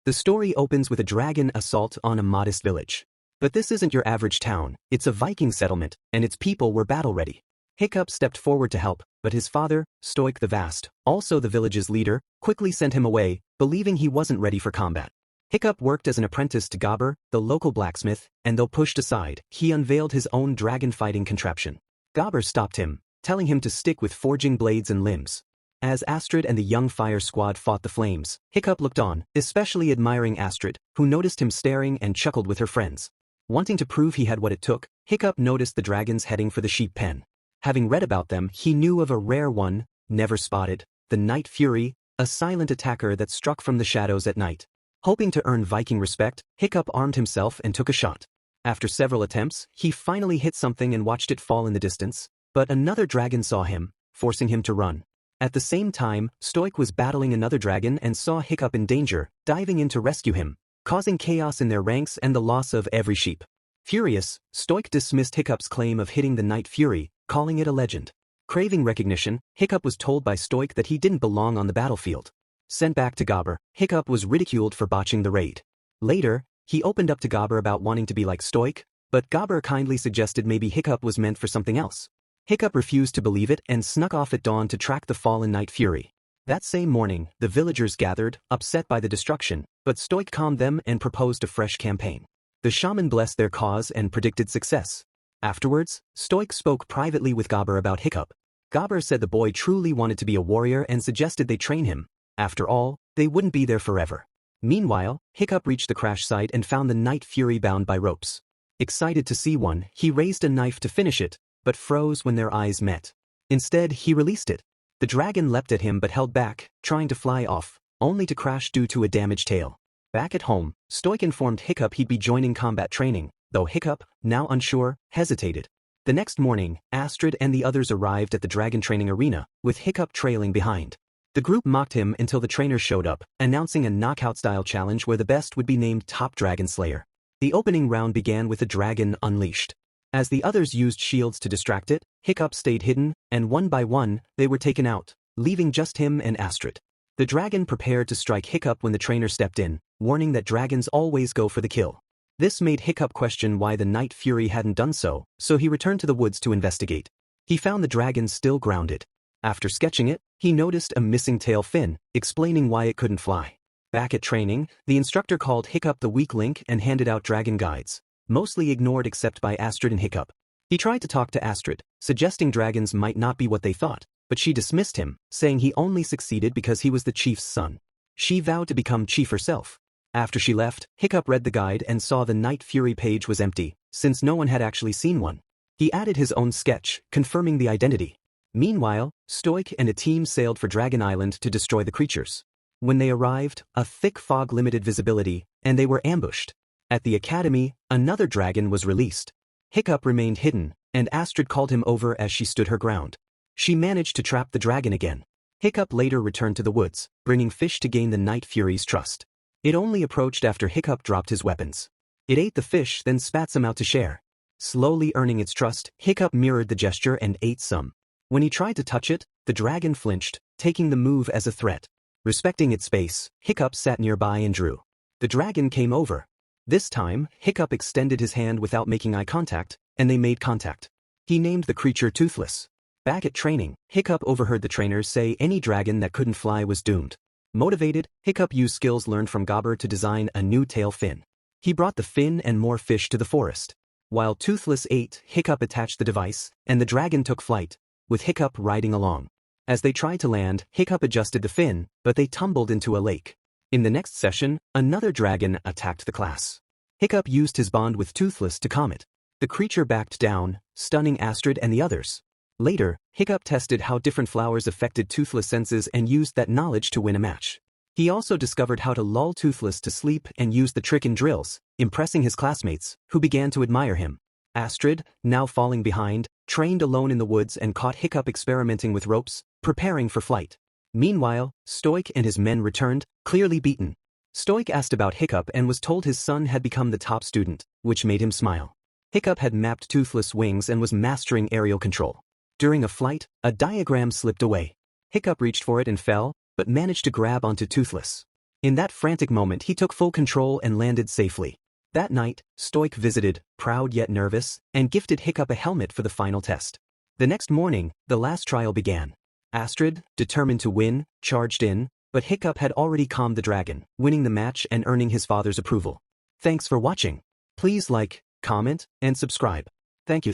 The story opens with a dragon assault on a modest village. But this isn't your average town, it's a Viking settlement, and its people were battle-ready. Hiccup stepped forward to help, but his father, Stoik the Vast, also the village's leader, quickly sent him away, believing he wasn't ready for combat. Hiccup worked as an apprentice to Gobber, the local blacksmith, and though pushed aside, he unveiled his own dragon-fighting contraption. Gobber stopped him, telling him to stick with forging blades and limbs. As Astrid and the young fire squad fought the flames, Hiccup looked on, especially admiring Astrid, who noticed him staring and chuckled with her friends. Wanting to prove he had what it took, Hiccup noticed the dragons heading for the sheep pen. Having read about them, he knew of a rare one, never spotted, the Night Fury, a silent attacker that struck from the shadows at night. Hoping to earn Viking respect, Hiccup armed himself and took a shot. After several attempts, he finally hit something and watched it fall in the distance, but another dragon saw him, forcing him to run. At the same time, Stoik was battling another dragon and saw Hiccup in danger, diving in to rescue him, causing chaos in their ranks and the loss of every sheep. Furious, Stoik dismissed Hiccup's claim of hitting the Night Fury, calling it a legend. Craving recognition, Hiccup was told by Stoik that he didn't belong on the battlefield. Sent back to Gobber, Hiccup was ridiculed for botching the raid. Later, he opened up to Gobber about wanting to be like Stoik, but Gobber kindly suggested maybe Hiccup was meant for something else. Hiccup refused to believe it and snuck off at dawn to track the fallen Night Fury. That same morning, the villagers gathered, upset by the destruction, but Stoik calmed them and proposed a fresh campaign. The shaman blessed their cause and predicted success. Afterwards, Stoik spoke privately with Gobber about Hiccup. Gobber said the boy truly wanted to be a warrior and suggested they train him. After all, they wouldn't be there forever. Meanwhile, Hiccup reached the crash site and found the Night Fury bound by ropes. Excited to see one, he raised a knife to finish it, but froze when their eyes met. Instead, he released it. The dragon leapt at him but held back, trying to fly off, only to crash due to a damaged tail. Back at home, Stoik informed Hiccup he'd be joining combat training, though Hiccup, now unsure, hesitated. The next morning, Astrid and the others arrived at the dragon training arena, with Hiccup trailing behind. The group mocked him until the trainers showed up, announcing a knockout-style challenge where the best would be named top dragonslayer. The opening round began with a dragon unleashed. As the others used shields to distract it, Hiccup stayed hidden, and one by one, they were taken out, leaving just him and Astrid. The dragon prepared to strike Hiccup when the trainer stepped in, warning that dragons always go for the kill. This made Hiccup question why the Night Fury hadn't done so he returned to the woods to investigate. He found the dragon still grounded. After sketching it, he noticed a missing tail fin, explaining why it couldn't fly. Back at training, the instructor called Hiccup the weak link and handed out dragon guides, mostly ignored except by Astrid and Hiccup. He tried to talk to Astrid, suggesting dragons might not be what they thought, but she dismissed him, saying he only succeeded because he was the chief's son. She vowed to become chief herself. After she left, Hiccup read the guide and saw the Night Fury page was empty, since no one had actually seen one. He added his own sketch, confirming the identity. Meanwhile, Stoik and a team sailed for Dragon Island to destroy the creatures. When they arrived, a thick fog limited visibility, and they were ambushed. At the academy, another dragon was released. Hiccup remained hidden, and Astrid called him over as she stood her ground. She managed to trap the dragon again. Hiccup later returned to the woods, bringing fish to gain the Night Fury's trust. It only approached after Hiccup dropped his weapons. It ate the fish then spat some out to share. Slowly earning its trust, Hiccup mirrored the gesture and ate some. When he tried to touch it, the dragon flinched, taking the move as a threat. Respecting its space, Hiccup sat nearby and drew. The dragon came over. This time, Hiccup extended his hand without making eye contact, and they made contact. He named the creature Toothless. Back at training, Hiccup overheard the trainers say any dragon that couldn't fly was doomed. Motivated, Hiccup used skills learned from Gobber to design a new tail fin. He brought the fin and more fish to the forest. While Toothless ate, Hiccup attached the device, and the dragon took flight, with Hiccup riding along. As they tried to land, Hiccup adjusted the fin, but they tumbled into a lake. In the next session, another dragon attacked the class. Hiccup used his bond with Toothless to calm it. The creature backed down, stunning Astrid and the others. Later, Hiccup tested how different flowers affected Toothless' senses and used that knowledge to win a match. He also discovered how to lull Toothless to sleep and used the trick in drills, impressing his classmates, who began to admire him. Astrid, now falling behind, trained alone in the woods and caught Hiccup experimenting with ropes, preparing for flight. Meanwhile, Stoik and his men returned, clearly beaten. Stoik asked about Hiccup and was told his son had become the top student, which made him smile. Hiccup had mapped Toothless' wings and was mastering aerial control. During a flight, a diagram slipped away. Hiccup reached for it and fell, but managed to grab onto Toothless. In that frantic moment he took full control and landed safely. That night, Stoic visited, proud yet nervous, and gifted Hiccup a helmet for the final test. The next morning, the last trial began. Astrid, determined to win, charged in, but Hiccup had already calmed the dragon, winning the match and earning his father's approval. Thanks for watching. Please like, comment, and subscribe. Thank you.